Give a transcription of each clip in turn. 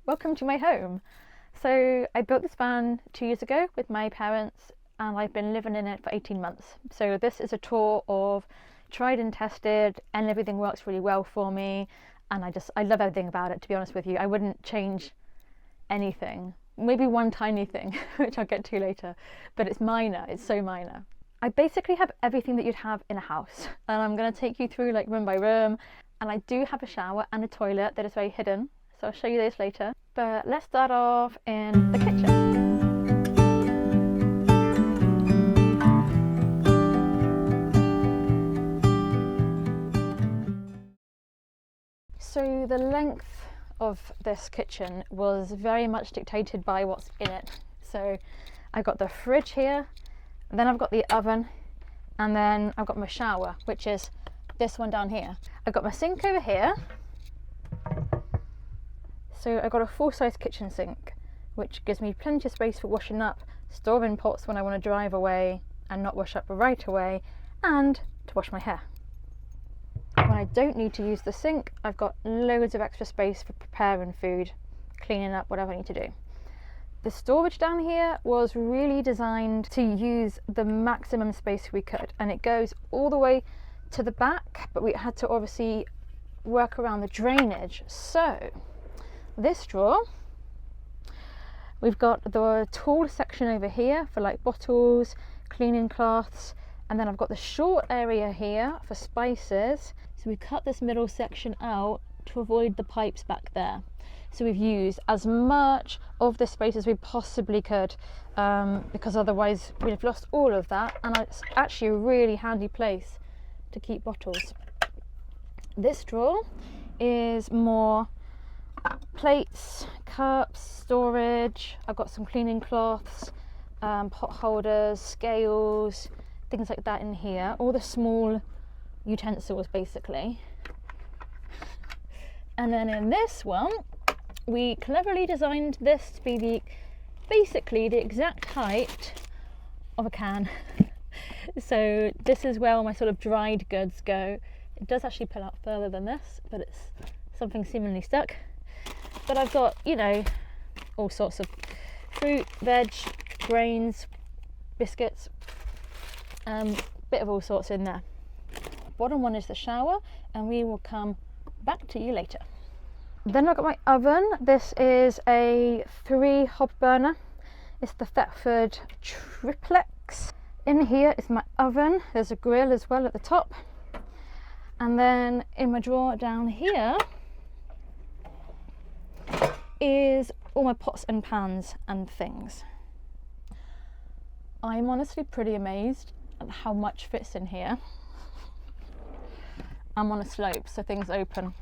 Welcome to my home. So I built this van 2 years ago with my parents and I've been living in it for 18 months. So this is a tour of tried and tested and everything works really well for me. And I love everything about it, to be honest with you. I wouldn't change anything. Maybe one tiny thing, which I'll get to later, but it's minor, it's so minor. I basically have everything that you'd have in a house. And I'm gonna take you through like room by room. And I do have a shower and a toilet that is very hidden. So I'll show you those later. But let's start off in the kitchen. So the length of this kitchen was very much dictated by what's in it. So I've got the fridge here, then I've got the oven, and then I've got my shower, which is this one down here. I've got my sink over here. So I've got a full-size kitchen sink, which gives me plenty of space for washing up, storing pots when I want to drive away and not wash up right away, and to wash my hair. When I don't need to use the sink, I've got loads of extra space for preparing food, cleaning up, whatever I need to do. The storage down here was really designed to use the maximum space we could, and it goes all the way to the back, but we had to obviously work around the drainage. So this drawer, we've got the tool section over here for like bottles, cleaning cloths, and then I've got the short area here for spices. So we cut this middle section out to avoid the pipes back there. So we've used as much of this space as we possibly could, because otherwise we'd have lost all of that, and it's actually a really handy place to keep bottles. This drawer is more plates, cups, storage. I've got some cleaning cloths, pot holders, scales, things like that in here. All the small utensils basically. And then in this one, we cleverly designed this to be basically the exact height of a can. So this is where all my sort of dried goods go. It does actually pull out further than this, but it's something seemingly stuck. But I've got, you know, all sorts of fruit, veg, grains, biscuits, bit of all sorts in there. Bottom one is the shower, and we will come back to you later. Then I've got my oven. This is a 3 hob burner. It's the Thetford Triplex. In here is my oven. There's a grill as well at the top. And then in my drawer down here is all my pots and pans and things. I'm honestly pretty amazed at how much fits in here. I'm on a slope, so things open.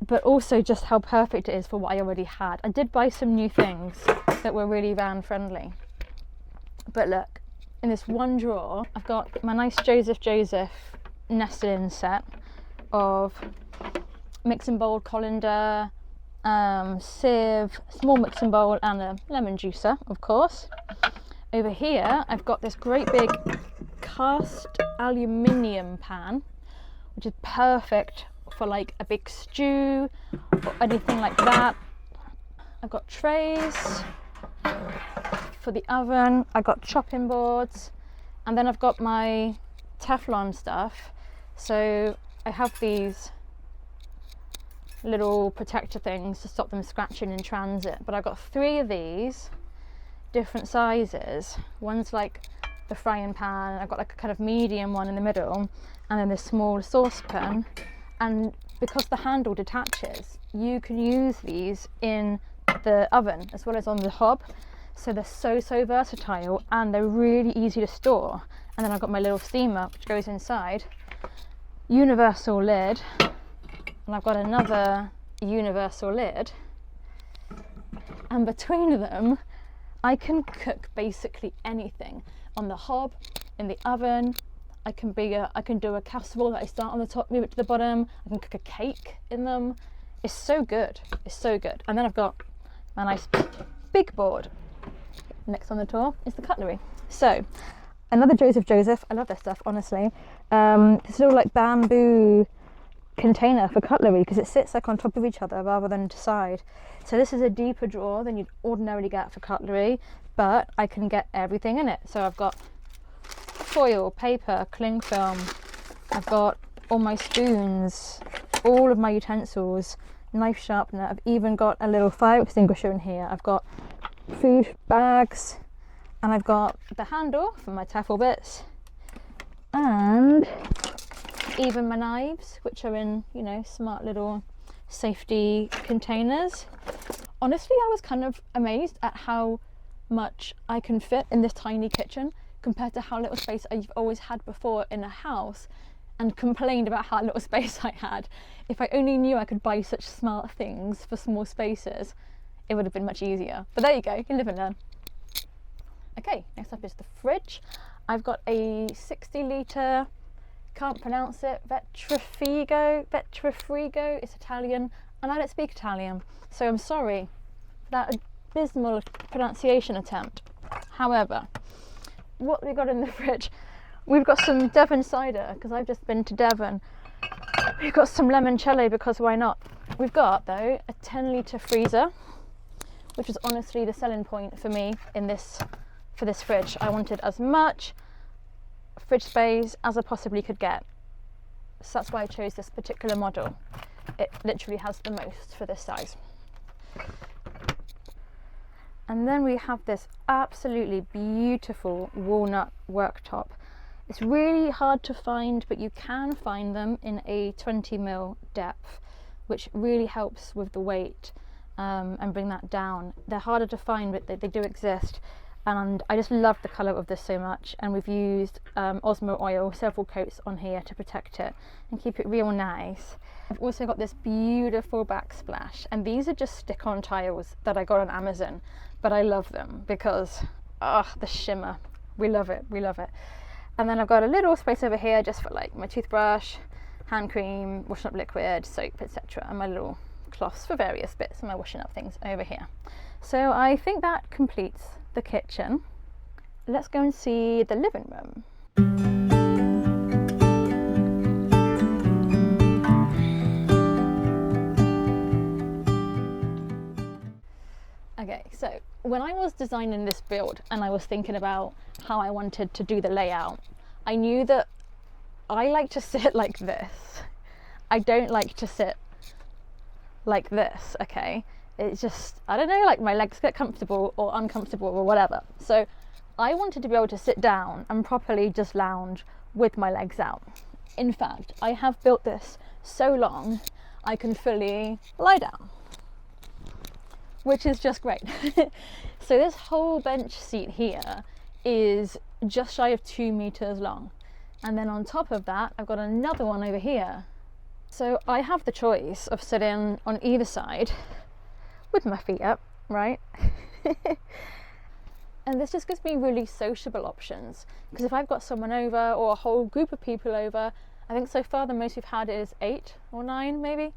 But also just how perfect it is for what I already had. I did buy some new things that were really van friendly. But look, in this one drawer, I've got my nice Joseph nested in set of mixing bowl, colander, sieve, small mixing bowl, and a lemon juicer, of course. Over here, I've got this great big cast aluminium pan, which is perfect for like a big stew or anything like that. I've got trays for the oven. I've got chopping boards, and then I've got my Teflon stuff. So I have these little protector things to stop them scratching in transit, but I've got 3 of these different sizes. One's like the frying pan, I've got like a kind of medium one in the middle, and then this small saucepan. And because the handle detaches, you can use these in the oven as well as on the hob. So they're so versatile, and they're really easy to store. And then I've got my little steamer which goes inside, universal lid, and I've got another universal lid, and between them I can cook basically anything on the hob, in the oven. I can do a casserole that I start on the top, move it to the bottom. I can cook a cake in them. It's so good. It's so good. And then I've got a nice big board. Next on the tour is the cutlery. So another Joseph. I love this stuff, honestly. This little like bamboo container for cutlery because it sits like on top of each other rather than to side. So this is a deeper drawer than you'd ordinarily get for cutlery, but I can get everything in it. So I've got foil, paper, cling film, I've got all my spoons, all of my utensils, knife sharpener, I've even got a little fire extinguisher in here, I've got food bags, and I've got the handle for my taffel bits, and even my knives, which are in, you know, smart little safety containers. Honestly, I was kind of amazed at how much I can fit in this tiny kitchen compared to how little space I've always had before in a house, and complained about how little space I had. If I only knew I could buy such smart things for small spaces, it would have been much easier. But there you go, you can live and learn. Okay, next up is the fridge. I've got a 60 litre, can't pronounce it, Vetrifrigo, it's Italian, and I don't speak Italian, so I'm sorry for that abysmal pronunciation attempt. However, what we got in the fridge, we've got some Devon cider because I've just been to Devon. We've got some limoncello because why not? We've got though a 10 litre freezer, which is honestly the selling point for me in this fridge. I wanted as much fridge space as I possibly could get, so that's why I chose this particular model. It literally has the most for this size. And then we have this absolutely beautiful walnut worktop. It's really hard to find, but you can find them in a 20mm depth, which really helps with the weight and bring that down. They're harder to find, but they do exist. And I just love the colour of this so much, and we've used Osmo oil, several coats on here to protect it and keep it real nice. I've also got this beautiful backsplash, and these are just stick-on tiles that I got on Amazon, but I love them because the shimmer, we love it. And then I've got a little space over here just for like my toothbrush, hand cream, washing up liquid, soap, etc., and my little cloths for various bits and my washing up things over here. So I think that completes the kitchen. Let's go and see the living room. Okay, so when I was designing this build and I was thinking about how I wanted to do the layout, I knew that I like to sit like this. I don't like to sit like this, okay? It's just, I don't know, like my legs get comfortable or uncomfortable or whatever. So I wanted to be able to sit down and properly just lounge with my legs out. In fact, I have built this so long I can fully lie down, which is just great. So this whole bench seat here is just shy of 2 meters long. And then on top of that, I've got another one over here. So I have the choice of sitting on either side with my feet up, right? And this just gives me really sociable options, because if I've got someone over or a whole group of people over, I think so far the most we've had is 8 or 9 maybe.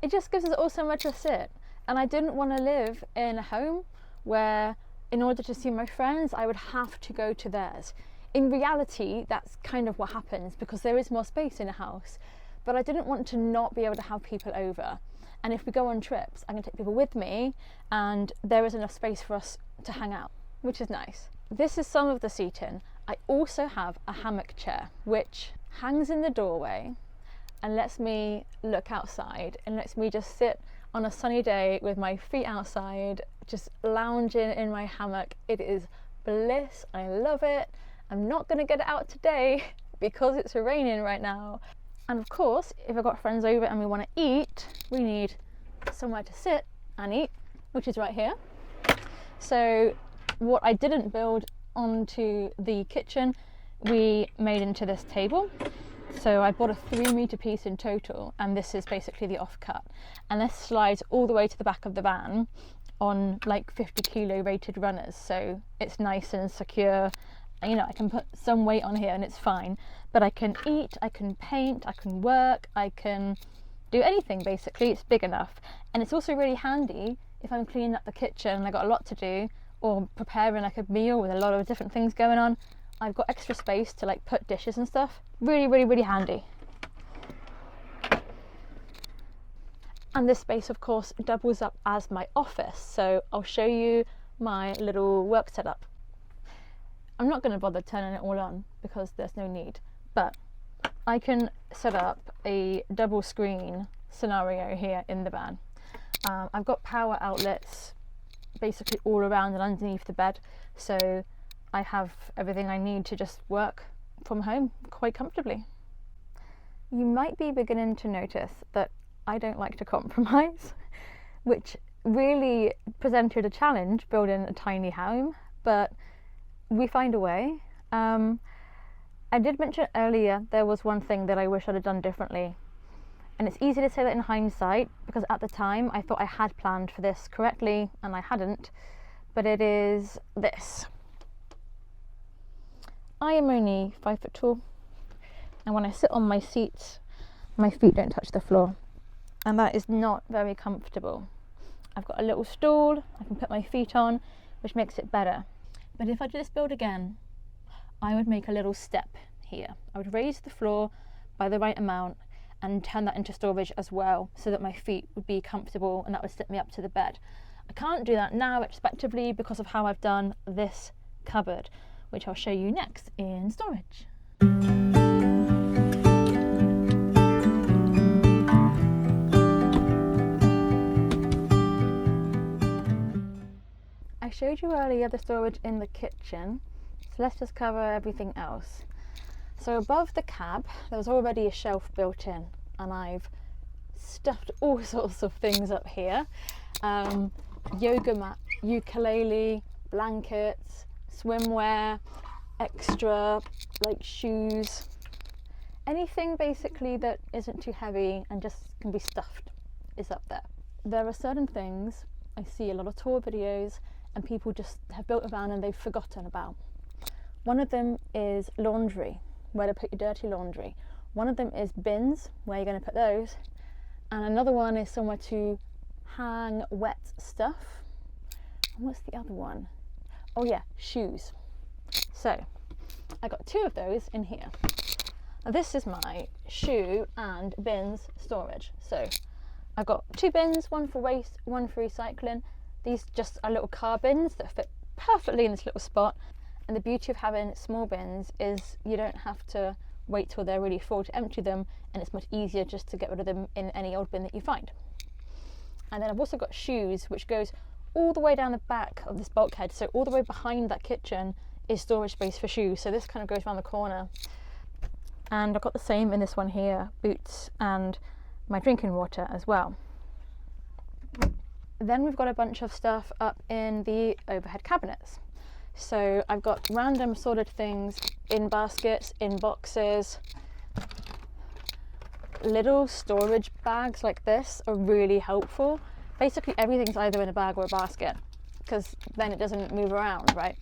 It just gives us all so much to sit. And I didn't want to live in a home where in order to see my friends I would have to go to theirs. In reality, that's kind of what happens because there is more space in a house, but I didn't want to not be able to have people over. And if we go on trips, I can take people with me and there is enough space for us to hang out, which is nice. This is some of the seating. I also have a hammock chair which hangs in the doorway and lets me look outside and lets me just sit on a sunny day with my feet outside, just lounging in my hammock. It is bliss. I love it. I'm not going to get it out today because it's raining right now. And of course, if I've got friends over and we want to eat, we need somewhere to sit and eat, which is right here. So what I didn't build onto the kitchen, we made into this table. So I bought a 3 meter piece in total, and this is basically the offcut. And this slides all the way to the back of the van on like 50 kilo rated runners. So it's nice and secure. You know, I can put some weight on here and it's fine, but I can eat, I can paint, I can work, I can do anything basically. It's big enough. And it's also really handy if I'm cleaning up the kitchen and I've got a lot to do, or preparing like a meal with a lot of different things going on. I've got extra space to like put dishes and stuff. Really, really, really handy. And this space, of course, doubles up as my office. So I'll show you my little work setup. I'm not going to bother turning it all on because there's no need, but I can set up a double screen scenario here in the van. I've got power outlets basically all around and underneath the bed, so I have everything I need to just work from home quite comfortably. You might be beginning to notice that I don't like to compromise, which really presented a challenge building a tiny home, but we find a way. I did mention earlier there was one thing that I wish I'd have done differently, and it's easy to say that in hindsight because at the time I thought I had planned for this correctly and I hadn't, but it is this. I am only 5 foot tall, and when I sit on my seat my feet don't touch the floor, and that is not very comfortable. I've got a little stool I can put my feet on, which makes it better. But if I did this build again, I would make a little step here. I would raise the floor by the right amount and turn that into storage as well, so that my feet would be comfortable and that would slip me up to the bed. I can't do that now retrospectively because of how I've done this cupboard, which I'll show you next in storage. I showed you earlier the storage in the kitchen, so let's just cover everything else. So above the cab there was already a shelf built in, and I've stuffed all sorts of things up here. Yoga mat, ukulele, blankets, swimwear, extra like shoes, anything basically that isn't too heavy and just can be stuffed is up there. There are certain things I see a lot of tour videos and people just have built a van and they've forgotten about. One of them is laundry, where to put your dirty laundry. One of them is bins, where you're going to put those. And another one is somewhere to hang wet stuff. And what's the other one? Oh yeah, shoes. So I got 2 of those in here. Now this is my shoe and bins storage. So I've got 2 bins, one for waste, one for recycling. These just are little car bins that fit perfectly in this little spot. And the beauty of having small bins is you don't have to wait till they're really full to empty them, and it's much easier just to get rid of them in any old bin that you find. And then I've also got shoes, which goes all the way down the back of this bulkhead, so all the way behind that kitchen is storage space for shoes, so this kind of goes around the corner. And I've got the same in this one here, boots and my drinking water as well. Then we've got a bunch of stuff up in the overhead cabinets. So I've got random sorted things in baskets, in boxes. Little storage bags like this are really helpful. Basically everything's either in a bag or a basket, because then it doesn't move around, right?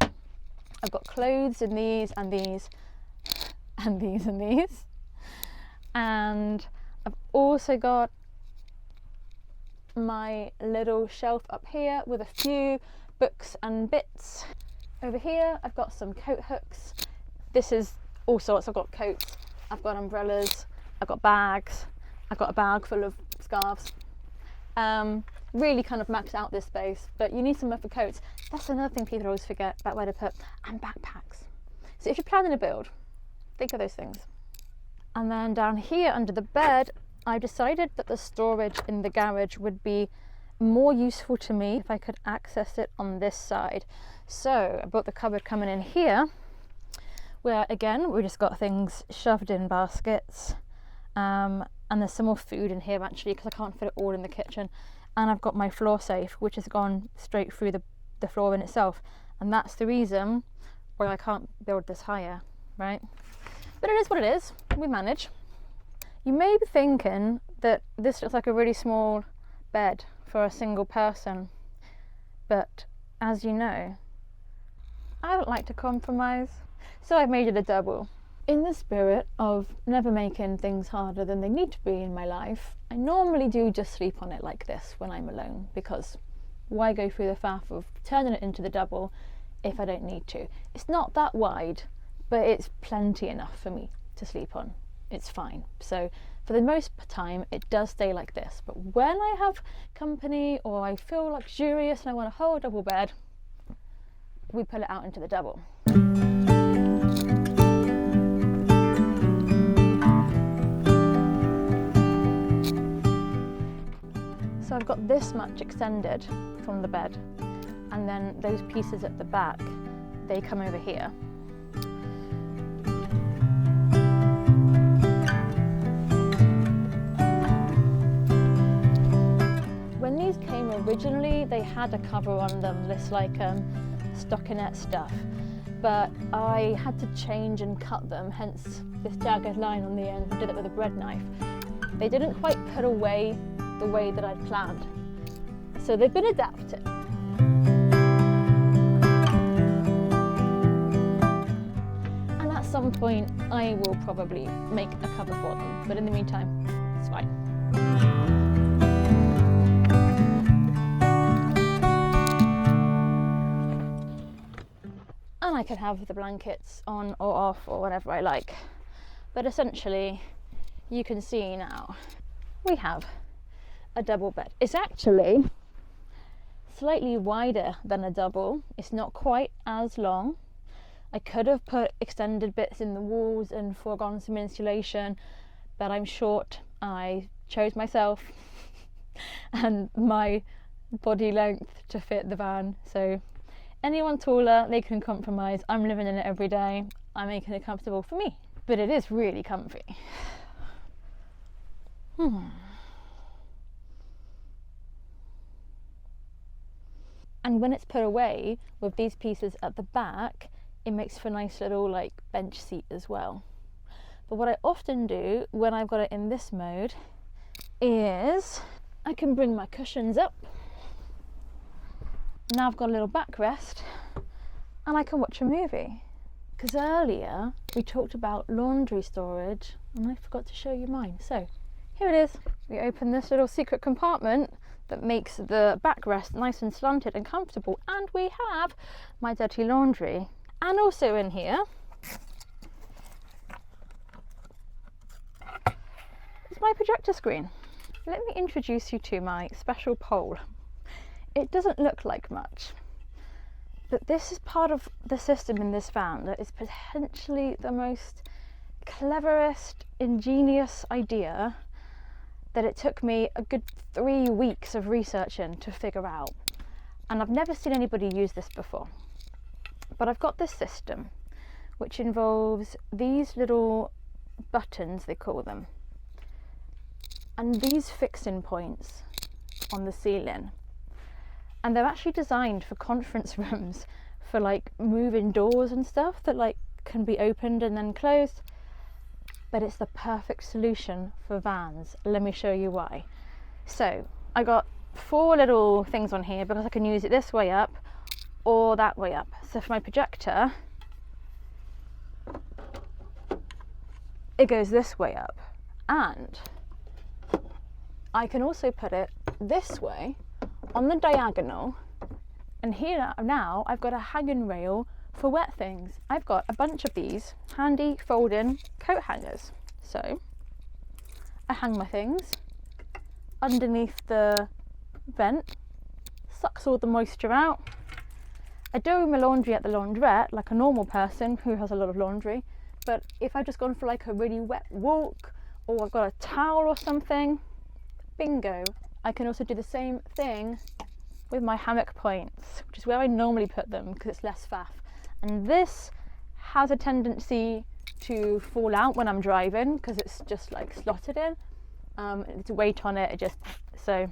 I've got clothes in these and these and these and these. And I've also got my little shelf up here with a few books and bits. Over here I've got some coat hooks. This is all sorts. I've got coats, I've got umbrellas, I've got bags, I've got a bag full of scarves. Really kind of maxed out this space, but you need somewhere for coats. That's another thing people always forget about where to put, and backpacks. So if you're planning a build, think of those things. And then down here under the bed, I decided that the storage in the garage would be more useful to me if I could access it on this side. So I brought the cupboard coming in here, where again we just got things shoved in baskets, and there's some more food in here actually because I can't fit it all in the kitchen. And I've got my floor safe, which has gone straight through the floor in itself, and that's the reason why I can't build this higher, right? But it is what it is, we manage. You may be thinking that this looks like a really small bed for a single person, but as you know, I don't like to compromise, so I've made it a double. In the spirit of never making things harder than they need to be in my life, I normally do just sleep on it like this when I'm alone, because why go through the faff of turning it into the double if I don't need to? It's not that wide, but it's plenty enough for me to sleep on. It's fine. So For the most time, it does stay like this, but when I have company or I feel luxurious and I want a whole double bed, we pull it out into the double. So I've got this much extended from the bed, and then those pieces at the back, they come over here. When these came originally, they had a cover on them, this stockinette stuff, but I had to change and cut them, hence this jagged line on the end. I did it with a bread knife. They didn't quite put away the way that I'd planned, so they've been adapted. And at some point I will probably make a cover for them, but in the meantime it's fine. And I can have the blankets on or off or whatever I like, but essentially you can see now we have a double bed. It's actually slightly wider than a double. It's not quite as long. I could have put extended bits in the walls and foregone some insulation, but I'm short. I chose myself and my body length to fit the van. So anyone taller, they can compromise. I'm living in it every day. I'm making it comfortable for me, but it is really comfy. And when it's put away with these pieces at the back, it makes for a nice little bench seat as well. But what I often do when I've got it in this mode is I can bring my cushions up. Now I've got a little backrest and I can watch a movie. Because earlier we talked about laundry storage and I forgot to show you mine. So here it is. We open this little secret compartment that makes the backrest nice and slanted and comfortable, and we have my dirty laundry. And also in here is my projector screen. Let me introduce you to my special pole. It doesn't look like much, but this is part of the system in this van that is potentially the most cleverest, ingenious idea that it took me a good 3 weeks of researching to figure out. And I've never seen anybody use this before. But I've got this system which involves these little buttons, they call them, and these fixing points on the ceiling. And they're actually designed for conference rooms, for moving doors and stuff that can be opened and then closed. But it's the perfect solution for vans. Let me show you why. So I got 4 little things on here because I can use it this way up or that way up. So for my projector, it goes this way up, and I can also put it this way on the diagonal. And here now I've got a hanging rail for wet things. I've got a bunch of these handy fold-in coat hangers. So I hang my things underneath the vent, sucks all the moisture out. I do my laundry at the laundrette like a normal person who has a lot of laundry, but if I've just gone for a really wet walk or I've got a towel or something, bingo. I can also do the same thing with my hammock points, which is where I normally put them because it's less faff. And this has a tendency to fall out when I'm driving because it's just slotted in. It's weight on it, so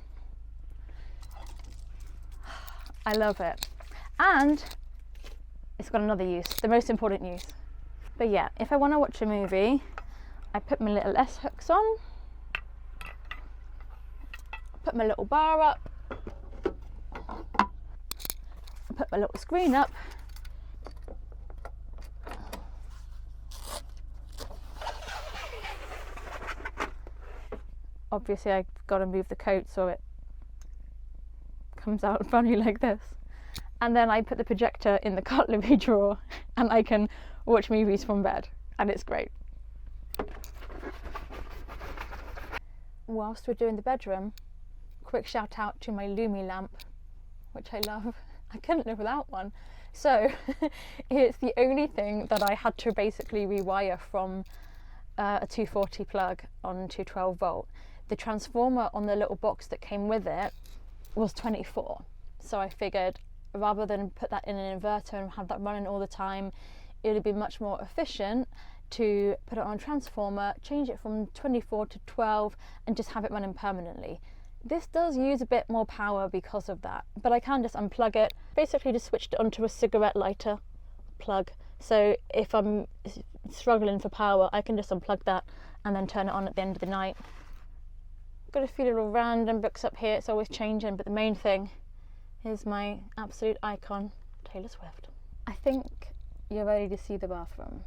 I love it. And it's got another use, the most important use. But yeah, if I want to watch a movie, I put my little S hooks on, put my little bar up, put my little screen up, obviously I've got to move the coat so it comes out funny like this, and then I put the projector in the cutlery drawer and I can watch movies from bed, and it's great. whilst we're doing the bedroom, quick shout out to my Lumi lamp, which I love. I couldn't live without one. So it's the only thing that I had to basically rewire from a 240 plug onto 12 volt. The transformer on the little box that came with it was 24. So I figured rather than put that in an inverter and have that running all the time, it would be much more efficient to put it on a transformer, change it from 24 to 12 and just have it running permanently. This does use a bit more power because of that, but I can just unplug it. Basically just switched it onto a cigarette lighter plug. So if I'm struggling for power, I can just unplug that and then turn it on at the end of the night. Got a few little random books up here, it's always changing, but the main thing is my absolute icon, Taylor Swift. I think you're ready to see the bathroom.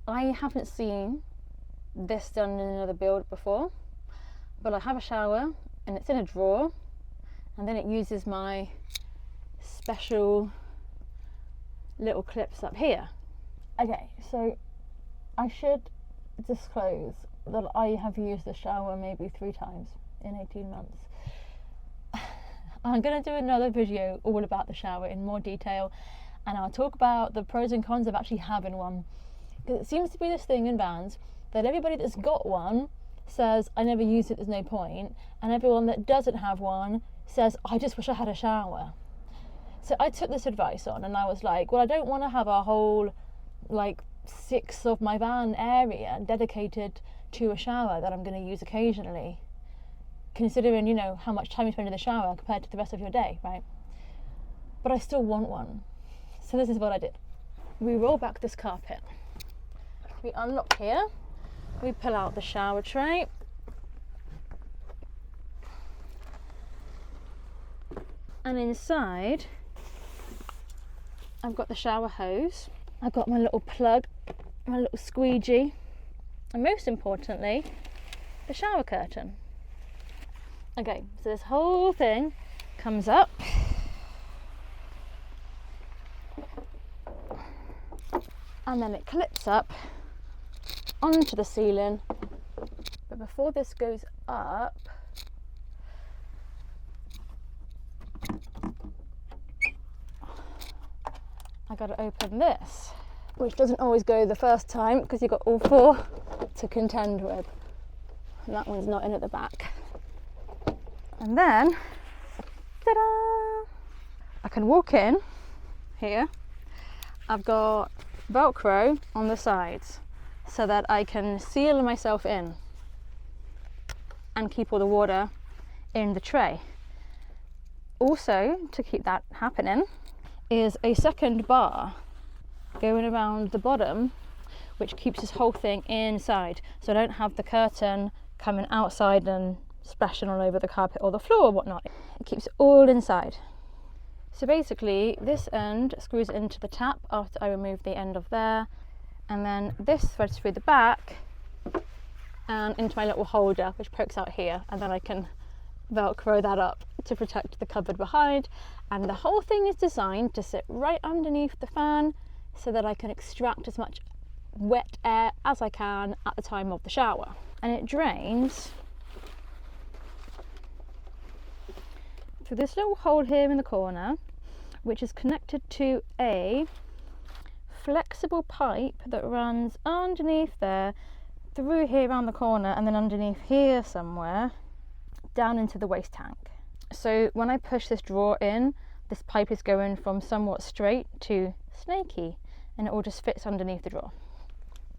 I haven't seen this done in another build before, but I have a shower and it's in a drawer, and then it uses my special little clips up here. Okay, so I should disclose that I have used the shower maybe 3 times in 18 months. I'm going to do another video all about the shower in more detail, and I'll talk about the pros and cons of actually having one. Because it seems to be this thing in vans that everybody that's got one says, I never use it, there's no point, and everyone that doesn't have one says, I just wish I had a shower. So I took this advice on and I was like, well, I don't want to have a whole like 6 of my van area dedicated to a shower that I'm going to use occasionally, considering, you know, how much time you spend in the shower compared to the rest of your day, right? But I still want one. So this is what I did. We roll back this carpet. We unlock here, we pull out the shower tray, and inside I've got the shower hose, I've got my little plug, my little squeegee, and most importantly, the shower curtain. Okay, so this whole thing comes up, and then it clips up onto the ceiling. But before this goes up, I gotta open this, which doesn't always go the first time because you've got all 4 to contend with, and that one's not in at the back. And then, ta-da! I can walk in here. I've got Velcro on the sides so that I can seal myself in and keep all the water in the tray. Also, to keep that happening, is a second bar going around the bottom, which keeps this whole thing inside, so I don't have the curtain coming outside and splashing all over the carpet or the floor or whatnot. It keeps it all inside. So basically this end screws into the tap after I remove the end of there, and then this threads through the back and into my little holder which pokes out here, and then I can Velcro that up to protect the cupboard behind. And the whole thing is designed to sit right underneath the fan so that I can extract as much wet air as I can at the time of the shower. And it drains through this little hole here in the corner, which is connected to a flexible pipe that runs underneath there, through here around the corner, and then underneath here somewhere down into the waste tank. So when I push this drawer in, this pipe is going from somewhat straight to snaky, and it all just fits underneath the drawer.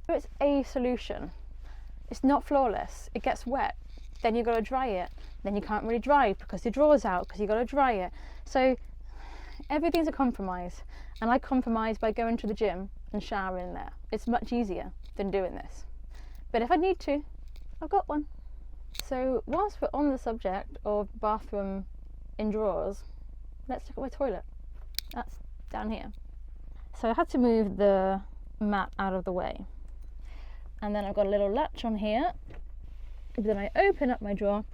So it's a solution. It's not flawless. It gets wet, then you've got to dry it, then you can't really dry because the drawer's out because you've got to dry it. So everything's a compromise, and I compromise by going to the gym and showering there. It's much easier than doing this, but if I need to, I've got one. So whilst we're on the subject of bathroom in drawers, let's look at my toilet. That's down here. So I had to move the mat out of the way, and then I've got a little latch on here. Then I open up my drawer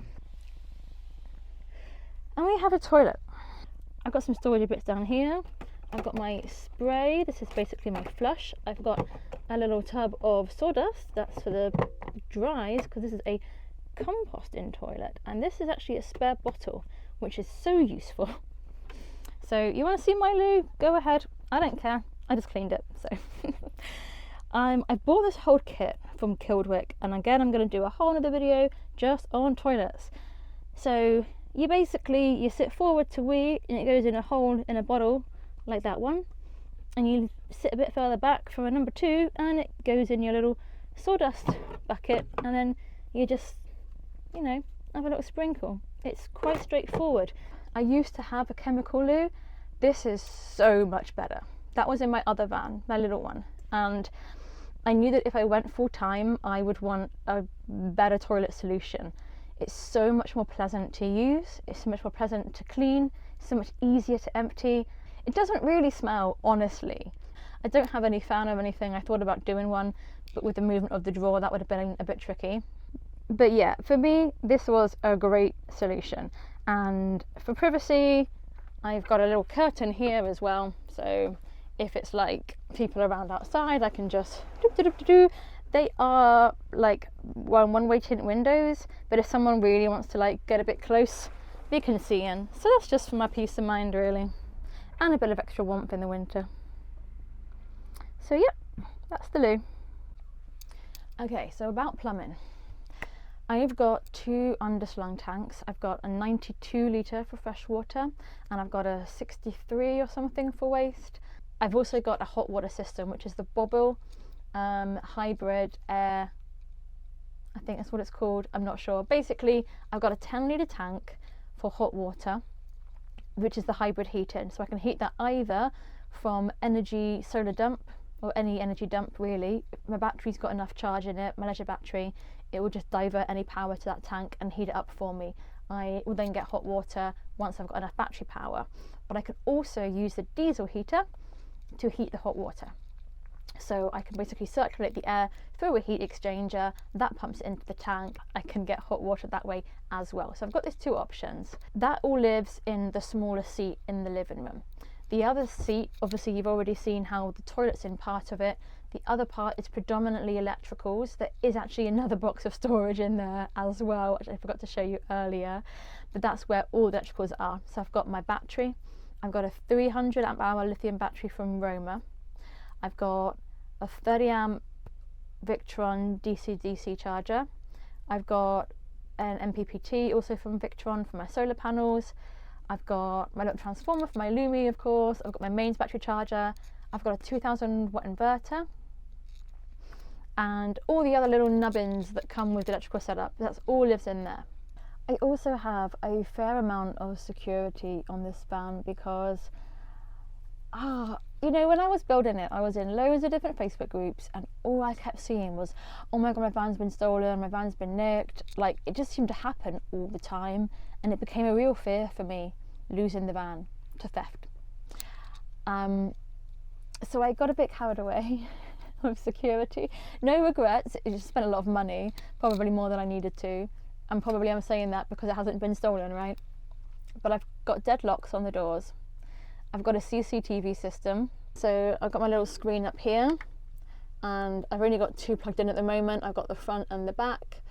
and we have a toilet. I've got some storage bits down here, I've got my spray. This is basically my flush. I've got a little tub of sawdust. That's for the dries, because this is a composting toilet, and this is actually a spare bottle, which is so useful. So you want to see my loo? Go ahead. I don't care. I just cleaned it. So I bought this whole kit from Kildwick, and again I'm going to do a whole other video just on toilets. So you sit forward to wee, and it goes in a hole in a bottle like that one, and you sit a bit further back from a number 2, and it goes in your little sawdust bucket, and then you just, you know, have a little sprinkle. It's quite straightforward. I used to have a chemical loo. This is so much better. That was in my other van, my little one, and I knew that if I went full time I would want a better toilet solution. It's so much more pleasant to use, it's so much more pleasant to clean, so much easier to empty. It doesn't really smell, honestly. I don't have any fan or anything. I thought about doing one, but with the movement of the drawer that would have been a bit tricky. But yeah, for me this was a great solution. And for privacy, I've got a little curtain here as well, so if it's like people around outside, I can just They are like one-way tint windows, but if someone really wants to like get a bit close, they can see in. So that's just for my peace of mind, really, and a bit of extra warmth in the winter. So yeah, that's the loo. Okay, so about plumbing. I've got 2 underslung tanks. I've got a 92 litre for fresh water, and I've got a 63 or something for waste. I've also got a hot water system, which is the Bobble hybrid air, I think that's what it's called, I'm not sure. Basically, I've got a 10 litre tank for hot water, which is the hybrid heating, so I can heat that either from energy solar dump or any energy dump, really. If my battery's got enough charge in it, my leisure battery, it will just divert any power to that tank and heat it up for me. I will then get hot water once I've got enough battery power, but I can also use the diesel heater to heat the hot water. So I can basically circulate the air through a heat exchanger, that pumps it into the tank. I can get hot water that way as well. So I've got these 2 options. That all lives in the smaller seat in the living room. The other seat, obviously you've already seen how the toilet's in part of it. The other part is predominantly electricals. There is actually another box of storage in there as well, which I forgot to show you earlier, but that's where all the electricals are. So I've got my battery. I've got a 300 amp hour lithium battery from Roma. I've got a 30 amp Victron DC-DC charger. I've got an MPPT also from Victron for my solar panels. I've got my little transformer for my Lumi, of course. I've got my mains battery charger. I've got a 2000 watt inverter, and all the other little nubbins that come with the electrical setup. That's all lives in there. I also have a fair amount of security on this van because you know, when I was building it, I was in loads of different Facebook groups, and all I kept seeing was, oh my god, my van's been stolen, my van's been nicked. Like, it just seemed to happen all the time, and it became a real fear for me, losing the van to theft. So I got a bit carried away with security. No regrets, I just spent a lot of money, probably more than I needed to, and probably I'm saying that because it hasn't been stolen, right? But I've got deadlocks on the doors. I've got a CCTV system, so I've got my little screen up here, and I've only got 2 plugged in at the moment. I've got the front and the back,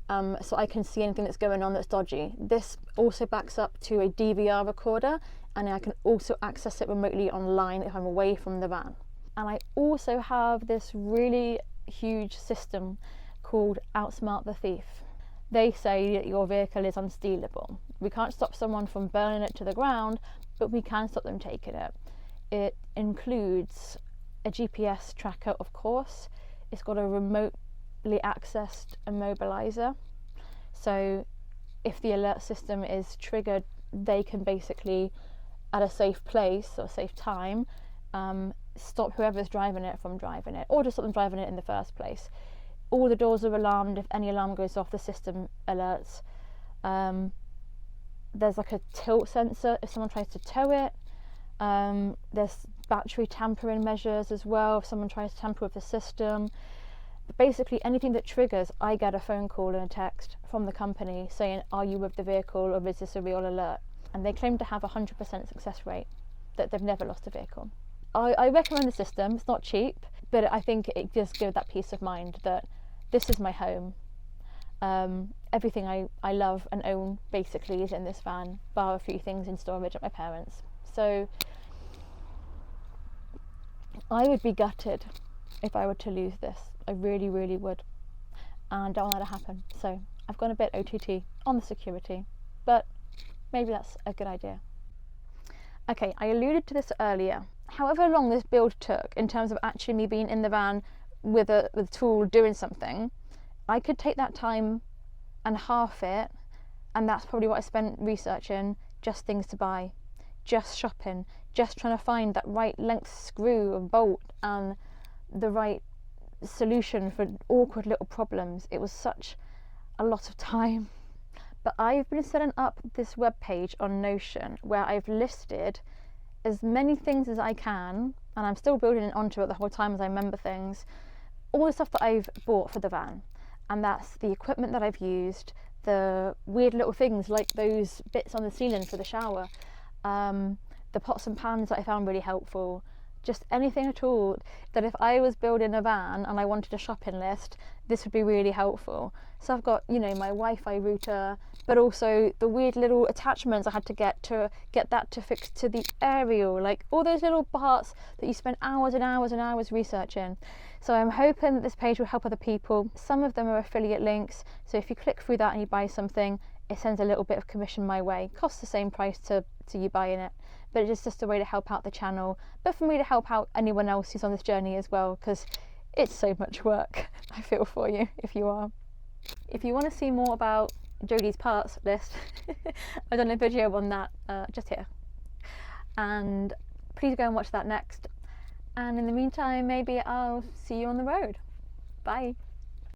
so I can see anything that's going on that's dodgy. This also backs up to a DVR recorder, and I can also access it remotely online if I'm away from the van. And I also have this really huge system called Outsmart the Thief. They say that your vehicle is unstealable. We can't stop someone from burning it to the ground, but we can stop them taking it. It includes a GPS tracker, of course. It's got a remotely accessed immobilizer. So if the alert system is triggered, they can basically, at a safe place or safe time, stop whoever's driving it from driving it, or just stop them driving it in the first place. All the doors are alarmed. If any alarm goes off, the system alerts. There's like a tilt sensor if someone tries to tow it. There's battery tampering measures as well if someone tries to tamper with the system. But basically anything that triggers, I get a phone call and a text from the company saying, are you with the vehicle, or is this a real alert? And they claim to have a 100% success rate. that they've never lost a vehicle. I recommend the system. It's not cheap, but I think it does give that peace of mind that this is my home. Everything I love and own basically is in this van, bar a few things in storage at my parents'. So I would be gutted if I were to lose this. I really, really would. And I don't want that to happen. So I've gone a bit OTT on the security, but maybe that's a good idea. Okay, I alluded to this earlier. However long this build took in terms of actually me being in the van with a tool doing something, I could take that time and half it, and that's probably what I spent researching, just things to buy, just shopping, just trying to find that right length screw and bolt and the right solution for awkward little problems. It was such a lot of time. But I've been setting up this web page on Notion where I've listed as many things as I can, and I'm still building it onto it the whole time as I remember things, all the stuff that I've bought for the van. And that's the equipment that I've used, the weird little things like those bits on the ceiling for the shower, the pots and pans that I found really helpful, just anything at all that if I was building a van and I wanted a shopping list, this would be really helpful. So I've got, you know, my Wi-Fi router, but also the weird little attachments I had to get that to fix to the aerial, like all those little parts that you spend hours and hours and hours researching. So I'm hoping that this page will help other people. Some of them are affiliate links, so if you click through that and you buy something, it sends a little bit of commission my way. Costs the same price to you buying it, but it's just a way to help out the channel, but for me to help out anyone else who's on this journey as well, because it's so much work. I feel for you if you are. If you want to see more about Jodie's parts list, I've done a video on that just here, and please go and watch that next. And in the meantime, maybe I'll see you on the road. Bye.